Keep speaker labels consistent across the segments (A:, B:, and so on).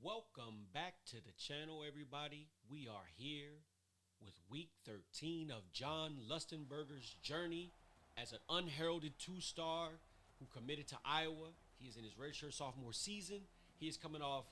A: Welcome back to the channel, everybody. We are here with week 13 of John Lustenberger's journey as an unheralded two-star who committed to Iowa. He is in his redshirt sophomore season. He is coming off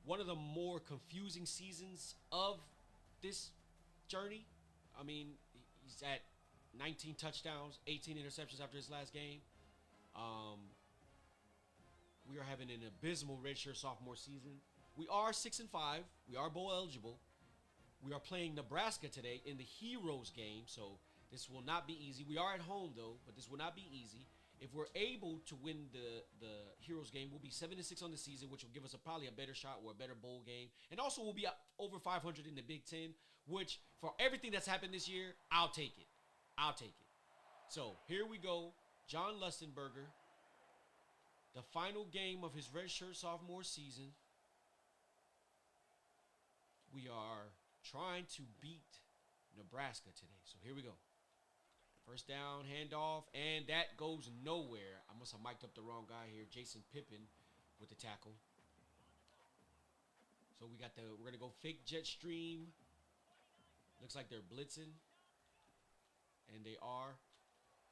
A: one of the more confusing seasons of this journey. I mean, he's at 19 touchdowns, 18 interceptions after his last game. We are having an abysmal redshirt sophomore season. We are 6-5. We are bowl eligible. We are playing Nebraska today in the Heroes game, so this will not be easy. We are at home though, but this will not be easy. If we're able to win the Heroes game, we'll be 7-6 on the season, which will give us probably a better shot or a better bowl game. And also we'll be up over 500 in the Big Ten, which for everything that's happened this year, I'll take it. I'll take it. So here we go. John Lustenberger. The final game of his redshirt sophomore season. We are trying to beat Nebraska today. So here we go. First down, handoff, and that goes nowhere. I must have mic'd up the wrong guy here. Jason Pippen with the tackle. So we're gonna go fake jet stream. Looks like they're blitzing. And they are.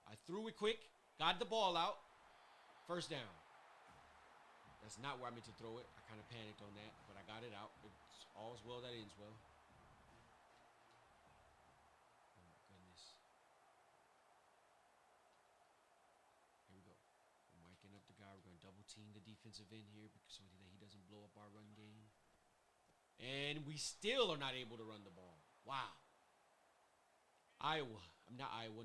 A: I threw it quick, got the ball out. First down. That's not where I meant to throw it. I kind of panicked on that, but I got it out. It's all's well that ends well. Oh my goodness. Here we go. We're miking up the guy. We're going to double team the defensive end here so that he doesn't blow up our run game. And we still are not able to run the ball. Wow.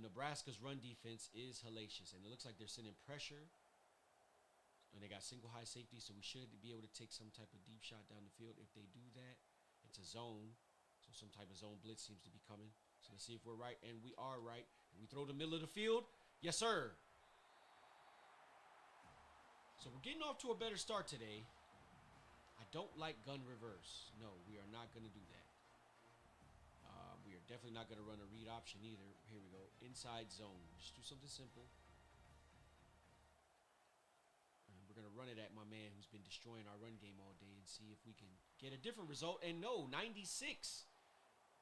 A: Nebraska's run defense is hellacious, and it looks like they're sending pressure. And they got single high safety, so we should be able to take some type of deep shot down the field. If they do that, it's a zone. So some type of zone blitz seems to be coming. So let's see if we're right, and we are right. And we throw the middle of the field. Yes, sir. So we're getting off to a better start today. I don't like gun reverse. No, we are not going to do that. We are definitely not going to run a read option either. Here we go. Inside zone. Just do something simple. And we're going to run it at my man who's been destroying our run game all day and see if we can get a different result. And no, 96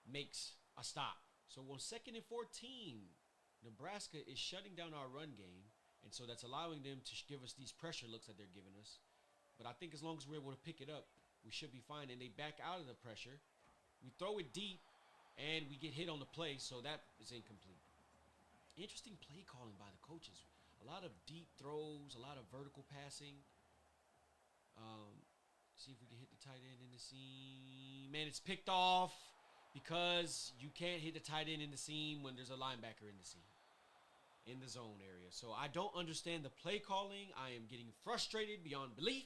A: makes a stop. So on 2nd and 14, Nebraska is shutting down our run game. And so that's allowing them to give us these pressure looks that they're giving us. But I think as long as we're able to pick it up, we should be fine. And they back out of the pressure. We throw it deep, and we get hit on the play, so that is incomplete. Interesting play calling by the coaches. A lot of deep throws, a lot of vertical passing. See if we can hit the tight end in the seam. Man, it's picked off because you can't hit the tight end in the seam when there's a linebacker in the seam, in the zone area. So I don't understand the play calling. I am getting frustrated beyond belief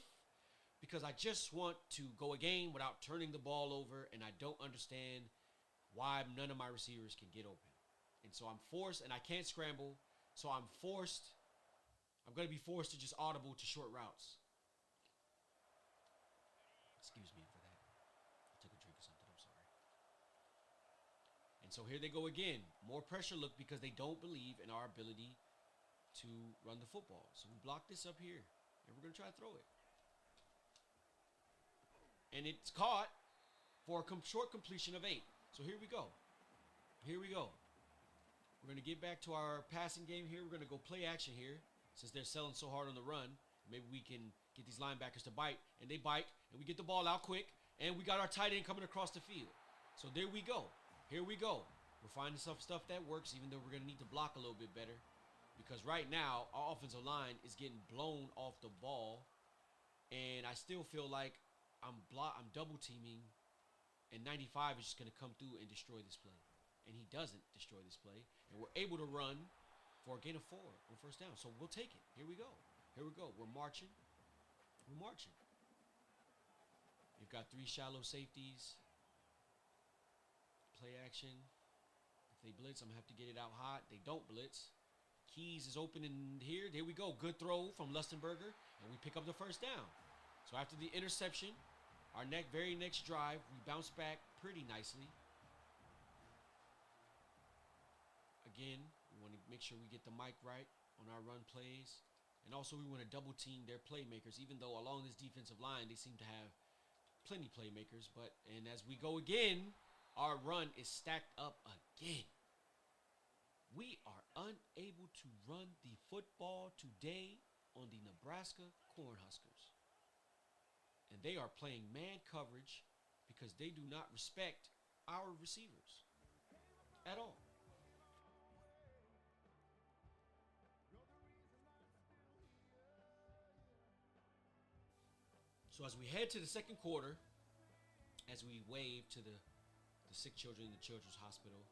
A: because I just want to go a game without turning the ball over, and I don't understand why none of my receivers can get open. And so I'm forced, and I can't scramble, so I'm going to be forced to just audible to short routes. Excuse me for that. I took a drink of something. I'm sorry. And so here they go again. More pressure look because they don't believe in our ability to run the football. So we block this up here, and we're going to try to throw it. And it's caught for a short completion of 8. So here we go. Here we go. We're going to get back to our passing game here. We're going to go play action here since they're selling so hard on the run. Maybe we can get these linebackers to bite. And they bite. And we get the ball out quick. And we got our tight end coming across the field. So there we go. Here we go. We're finding some stuff that works, even though we're going to need to block a little bit better. Because right now, our offensive line is getting blown off the ball. And I still feel like I'm double teaming. And 95 is just going to come through and destroy this play. And he doesn't destroy this play. And we're able to run for a gain of 4 on first down. So we'll take it. Here we go. Here we go. We're marching. We're marching. You've got 3 shallow safeties. Play action. If they blitz, I'm going to have to get it out hot. They don't blitz. Keys is open in here. There we go. Good throw from Lustenberger. And we pick up the first down. So after the interception, our very next drive, we bounce back pretty nicely. Again, we want to make sure we get the mic right on our run plays. And also we want to double team their playmakers, even though along this defensive line, they seem to have plenty playmakers. And as we go again, our run is stacked up again. We are unable to run the football today on the Nebraska Cornhuskers. And they are playing man coverage because they do not respect our receivers at all. So as we head to the second quarter, as we wave to the sick children in the children's hospital,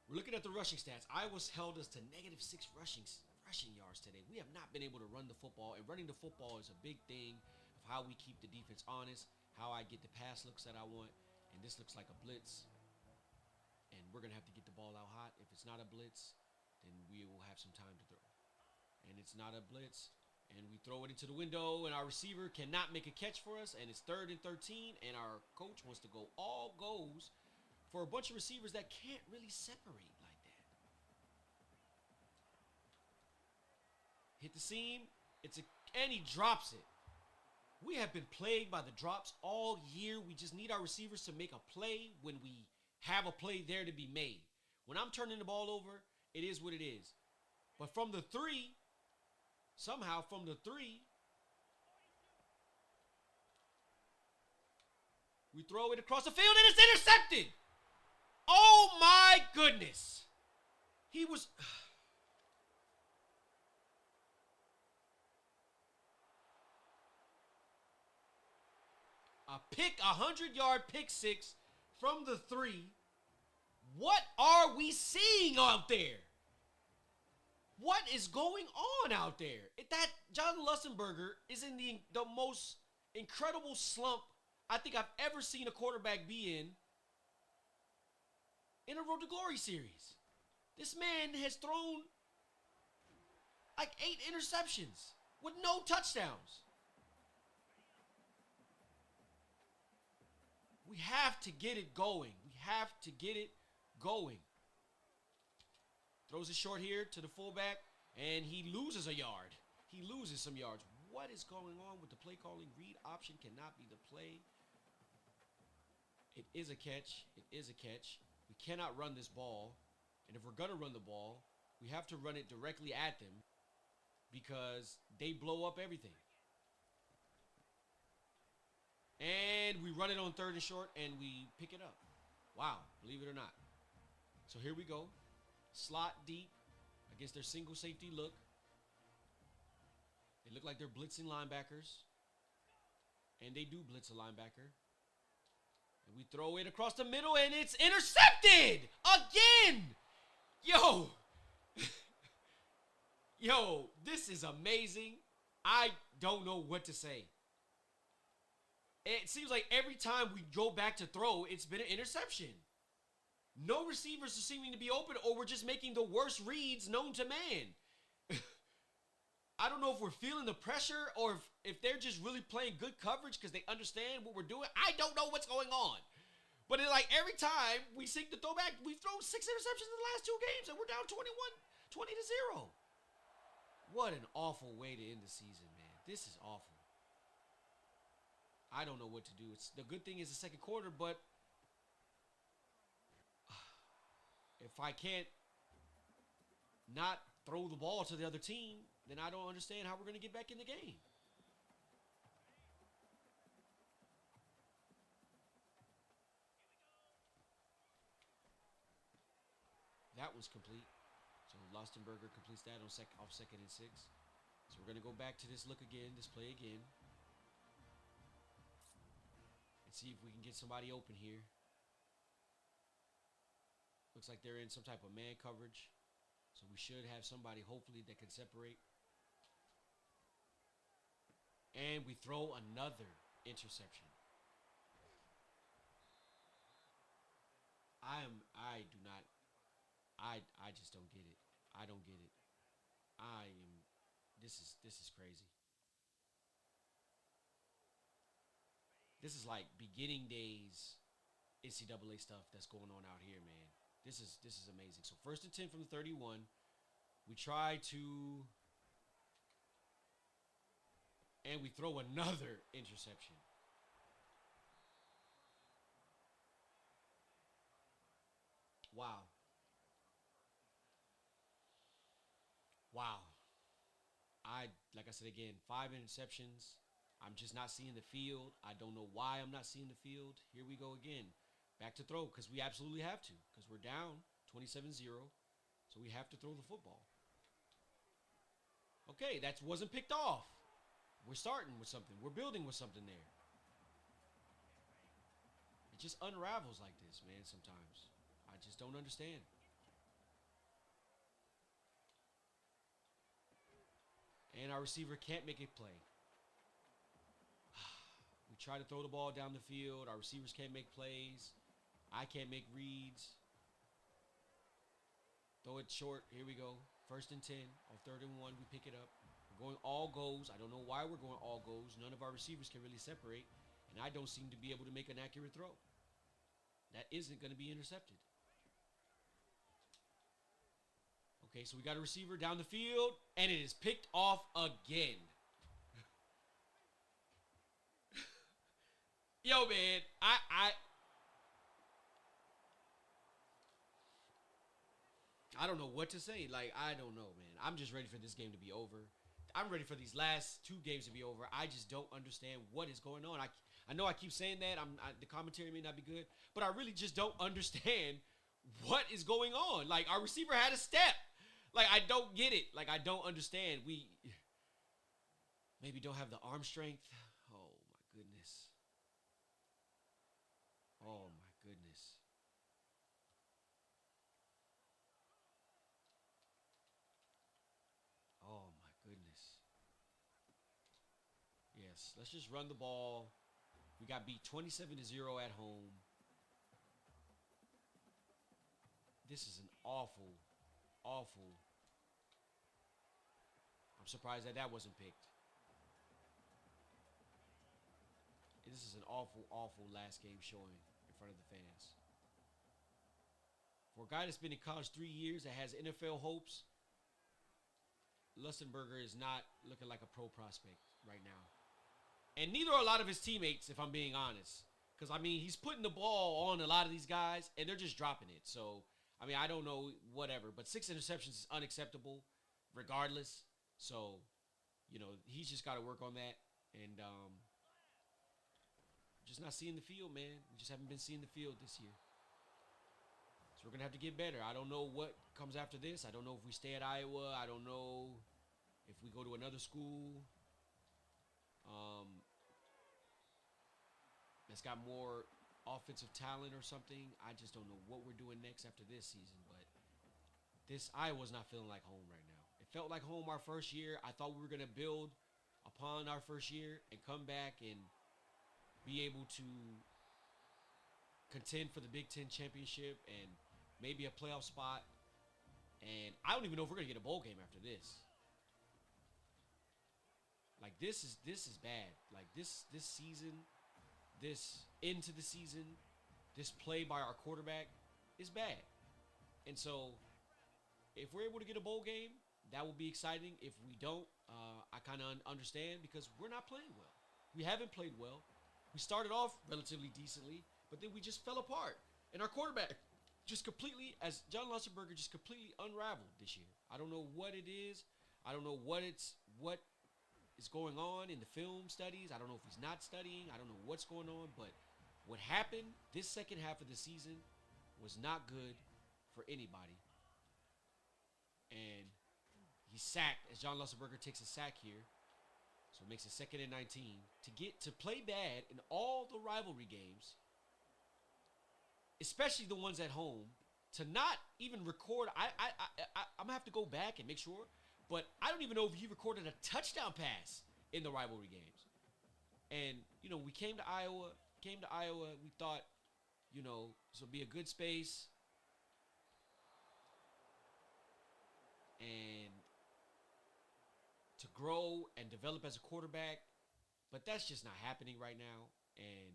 A: we're looking at the rushing stats. Iowa's held us to -6 rushing yards today. We have not been able to run the football, and running the football is a big thing of how we keep the defense honest, how I get the pass looks that I want, and this looks like a blitz, and we're going to have to get the ball out hot. If it's not a blitz, then we will have some time to throw. And it's not a blitz, and we throw it into the window, and our receiver cannot make a catch for us, and it's 3rd and 13, and our coach wants to go all goes for a bunch of receivers that can't really separate like that. Hit the seam, and he drops it. We have been plagued by the drops all year. We just need our receivers to make a play when we have a play there to be made. When I'm turning the ball over, it is what it is. But from the 3, somehow from the 3, we throw it across the field and it's intercepted. Oh my goodness. He was... a 100-yard pick six from the 3. What are we seeing out there? What is going on out there? That John Lustenberger is in the most incredible slump I think I've ever seen a quarterback be in a Road to Glory series. This man has thrown like 8 interceptions with no touchdowns. We have to get it going. We have to get it going. Throws it short here to the fullback, and he loses a yard. He loses some yards. What is going on with the play calling? Read option cannot be the play. It is a catch. It is a catch. We cannot run this ball. And if we're going to run the ball, we have to run it directly at them because they blow up everything. And we run it on 3rd and short, and we pick it up. Wow, believe it or not. So here we go. Slot deep against their single safety look. They look like they're blitzing linebackers. And they do blitz a linebacker. And we throw it across the middle, and it's intercepted! Again! Yo! Yo, this is amazing. I don't know what to say. It seems like every time we go back to throw, it's been an interception. No receivers are seeming to be open, or we're just making the worst reads known to man. I don't know if we're feeling the pressure or if they're just really playing good coverage because they understand what we're doing. I don't know what's going on. But it's like every time we seek the throwback, we've thrown 6 interceptions in the last 2 games, and we're down 20-0. What an awful way to end the season, man. This is awful. I don't know what to do. The good thing is the second quarter, but if I can't not throw the ball to the other team, then I don't understand how we're going to get back in the game. That was complete. So Lustenberger completes that on off 2nd and 6. So we're going to go back to this look again, this play again. And see if we can get somebody open here. Looks like they're in some type of man coverage. So we should have somebody, hopefully, that can separate. And we throw another interception. I just don't get it. I don't get it. This is crazy. This is like beginning days NCAA stuff that's going on out here, man. This is amazing. So 1st and 10 from the 31. We try to And we throw another interception. Wow. Wow. Like I said again, 5 interceptions. I'm just not seeing the field. I don't know why I'm not seeing the field. Here we go again. Back to throw because we absolutely have to because we're down 27-0. So we have to throw the football. Okay, that wasn't picked off. We're starting with something. We're building with something there. It just unravels like this, man, sometimes. I just don't understand. And our receiver can't make a play. We try to throw the ball down the field. Our receivers can't make plays. I can't make reads. Throw it short. Here we go. 1st and 10. On 3rd and 1, we pick it up. We're going all goes. I don't know why we're going all goes. None of our receivers can really separate. And I don't seem to be able to make an accurate throw. That isn't going to be intercepted. Okay, so we got a receiver down the field, and it is picked off again. Yo, man, I don't know what to say. Like, I don't know, man. I'm just ready for this game to be over. I'm ready for these last 2 games to be over. I just don't understand what is going on. I know I keep saying that. The commentary may not be good, but I really just don't understand what is going on. Like, our receiver had a step. Like, I don't get it. Like, I don't understand. We maybe don't have the arm strength. Oh, my goodness. Oh, my goodness. Oh, my goodness. Yes, let's just run the ball. We got beat 27-0 at home. This is an awful. I'm surprised that wasn't picked. This is an awful last game showing in front of the fans. For a guy that's been in college 3 years that has NFL hopes, Lustenberger is not looking like a pro prospect right now. And neither are a lot of his teammates, if I'm being honest. Because, I mean, he's putting the ball on a lot of these guys, and they're just dropping it. So, I mean, I don't know, whatever. But 6 interceptions is unacceptable regardless. So, you know, he's just got to work on that. And just not seeing the field, man. We just haven't been seeing the field this year. So we're going to have to get better. I don't know what comes after this. I don't know if we stay at Iowa. I don't know if we go to another school that's got more offensive talent or something. I just don't know what we're doing next after this season. But this Iowa's not feeling like home right now. It felt like home our first year. I thought we were going to build upon our first year and come back and be able to contend for the Big Ten championship and maybe a playoff spot. And I don't even know if we're going to get a bowl game after this. Like, this is bad. Like, this season, this into the season, this play by our quarterback is bad. And so, if we're able to get a bowl game, that will be exciting. If we don't, I kind of understand because we're not playing well. We haven't played well. We started off relatively decently, but then we just fell apart. And our quarterback just completely, as John Lustenberger, just completely unraveled this year. I don't know what it is. I don't know what is going on in the film studies. I don't know if he's not studying. I don't know what's going on. But what happened this second half of the season was not good for anybody. And he's sacked as John Lustenberger takes a sack here. So it makes it 2nd and 19. To play bad in all the rivalry games, especially the ones at home, to not even record. I'm going to have to go back and make sure. But I don't even know if he recorded a touchdown pass in the rivalry games. And, you know, we came to Iowa. We thought, you know, this will be a good space. And to grow and develop as a quarterback. But that's just not happening right now. And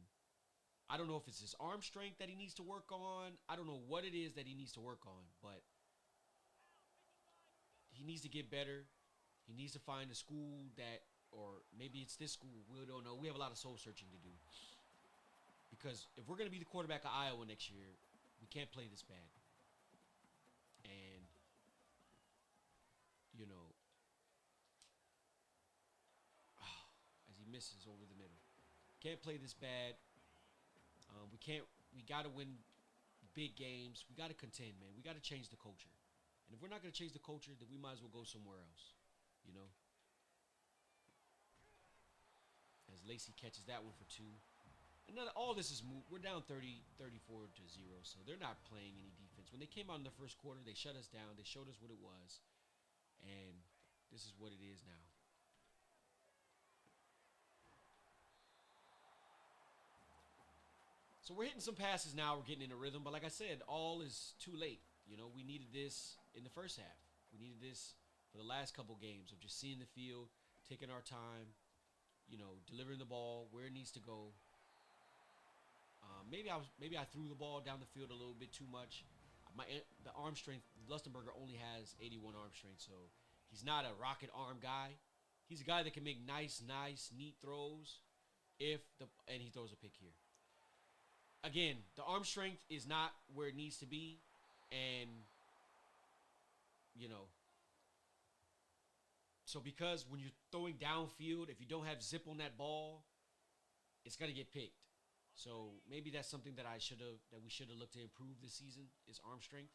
A: I don't know if it's his arm strength that he needs to work on. I don't know what it is that he needs to work on. But he needs to get better. He needs to find a school that or maybe it's this school. We don't know. We have a lot of soul searching to do because if we're going to be the quarterback of Iowa next year, we can't play this bad. And you know, as he misses over the middle, can't play this bad. We can't. We got to win big games. We got to contend, man. We got to change the culture. And if we're not going to change the culture, then we might as well go somewhere else. You know. As Lacey catches that one for 2. All this is moot. We're down 34 to 0, so they're not playing any defense. When they came out in the first quarter, they shut us down. They showed us what it was, and this is what it is now. So we're hitting some passes now. We're getting in a rhythm, but like I said, all is too late. You know, we needed this in the first half. We needed this for the last couple games of just seeing the field, taking our time, you know, delivering the ball where it needs to go. Maybe I threw the ball down the field a little bit too much. The arm strength, Lustenberger only has 81 arm strength, so he's not a rocket arm guy. He's a guy that can make nice, neat throws and he throws a pick here. Again, the arm strength is not where it needs to be, and you know, so because when you're throwing downfield, if you don't have zip on that ball, it's gonna get picked. So maybe that's something that we should have looked to improve this season is arm strength,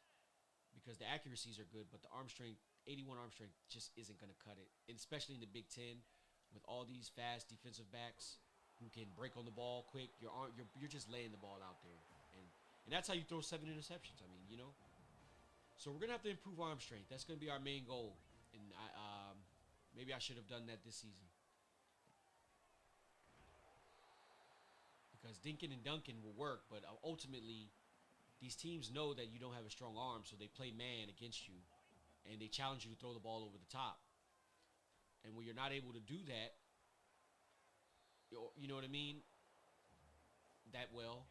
A: because the accuracies are good, but the arm strength, 81 arm strength, just isn't going to cut it, and especially in the Big Ten with all these fast defensive backs who can break on the ball quick. You're just laying the ball out there, and that's how you throw 7 interceptions. I mean, you know. So we're gonna have to improve arm strength. That's gonna be our main goal, and maybe I should have done that this season. Because Dinkin and Duncan will work, but ultimately, these teams know that you don't have a strong arm, so they play man against you, and they challenge you to throw the ball over the top. And when you're not able to do that, you know what I mean, that well,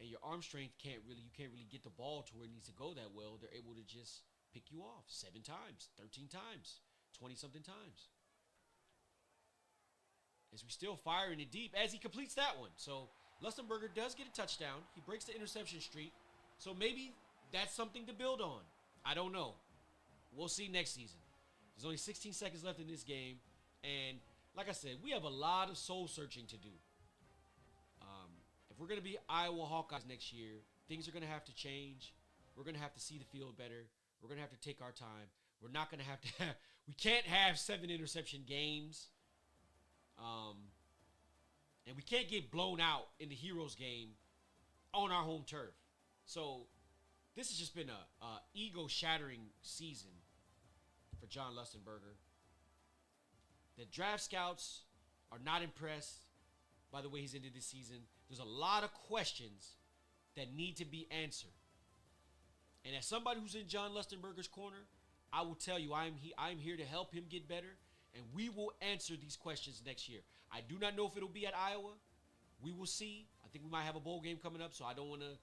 A: and your arm strength you can't really get the ball to where it needs to go that well, they're able to just pick you off 7 times, 13 times, 20-something times. As we still firing it deep as he completes that one. So Lustenberger does get a touchdown. He breaks the interception streak. So maybe that's something to build on. I don't know. We'll see next season. There's only 16 seconds left in this game. And like I said, we have a lot of soul searching to do. If we're going to be Iowa Hawkeyes next year, things are going to have to change. We're going to have to see the field better. We're going to have to take our time. We're not going to have we can't have 7 interception games. And we can't get blown out in the Heroes game on our home turf. So this has just been a ego-shattering season for John Lustenberger. The draft scouts are not impressed by the way he's ended this season. There's a lot of questions that need to be answered. And as somebody who's in John Lustenberger's corner, I will tell you I'm here to help him get better. And we will answer these questions next year. I do not know if it'll be at Iowa. We will see. I think we might have a bowl game coming up, so I don't want to,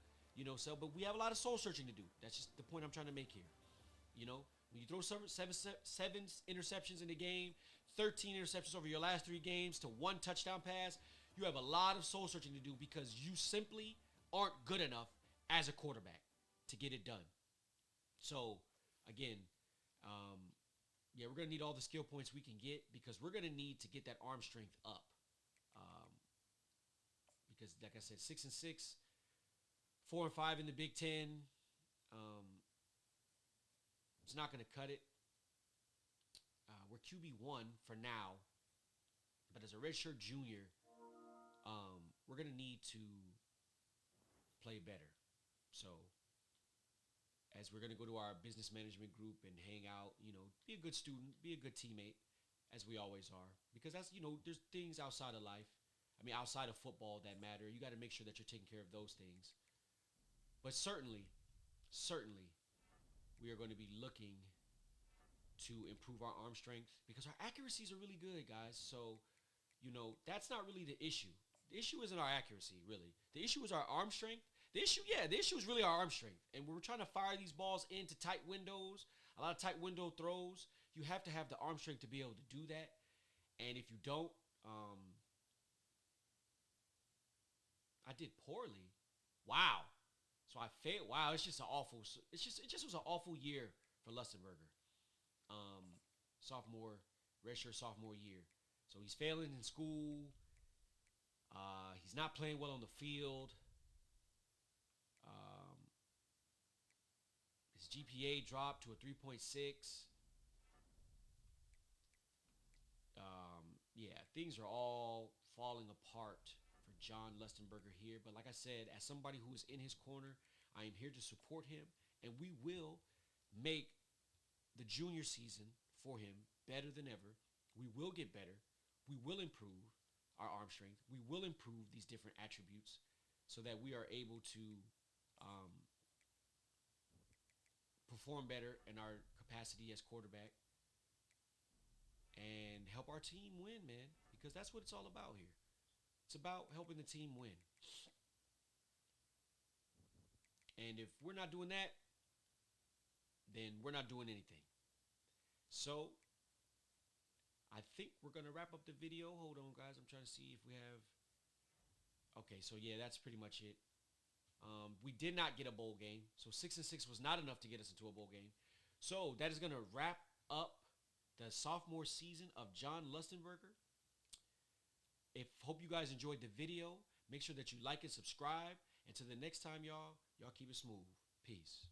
A: sell. But we have a lot of soul searching to do. That's just the point I'm trying to make here. When you throw seven interceptions in the game, 13 interceptions over your last 3 games to 1 touchdown pass, you have a lot of soul searching to do because you simply aren't good enough as a quarterback to get it done. So, again, we're going to need all the skill points we can get because we're going to need to get that arm strength up. Because, like I said, 6-6, 4-5 in the Big Ten. It's not going to cut it. We're QB1 for now. But as a redshirt junior, we're going to need to play better. So, as we're going to go to our business management group and hang out, be a good student, be a good teammate, as we always are. Because that's, there's things outside of life. Outside of football that matter. You got to make sure that you're taking care of those things. But certainly, we are going to be looking to improve our arm strength because our accuracies are really good, guys. So, that's not really the issue. The issue isn't our accuracy, really. The issue is our arm strength. The issue is really our arm strength. And we're trying to fire these balls into tight windows, a lot of tight window throws. You have to have the arm strength to be able to do that. And if you don't, I did poorly. Wow. So I failed. Wow, it's just an awful. It just was an awful year for Lustenberger. Um, sophomore, redshirt sophomore year. So he's failing in school. He's not playing well on the field. Um, his GPA dropped to a 3.6. Yeah, things are all falling apart for John Lustenberger here. But like I said, as somebody who is in his corner, I am here to support him, and we will make the junior season for him better than ever. We will get better. We will improve our arm strength. We will improve these different attributes so that we are able to um, perform better in our capacity as quarterback and help our team win, man, because that's what it's all about here. It's about helping the team win. And if we're not doing that, then we're not doing anything. So I think we're going to wrap up the video. Hold on, guys. I'm trying to see if we have. Okay, so yeah, that's pretty much it. We did not get a bowl game. So 6-6 was not enough to get us into a bowl game. So that is going to wrap up the sophomore season of John Lustenberger. Hope you guys enjoyed the video. Make sure that you like and subscribe. Until the next time, y'all keep it smooth. Peace.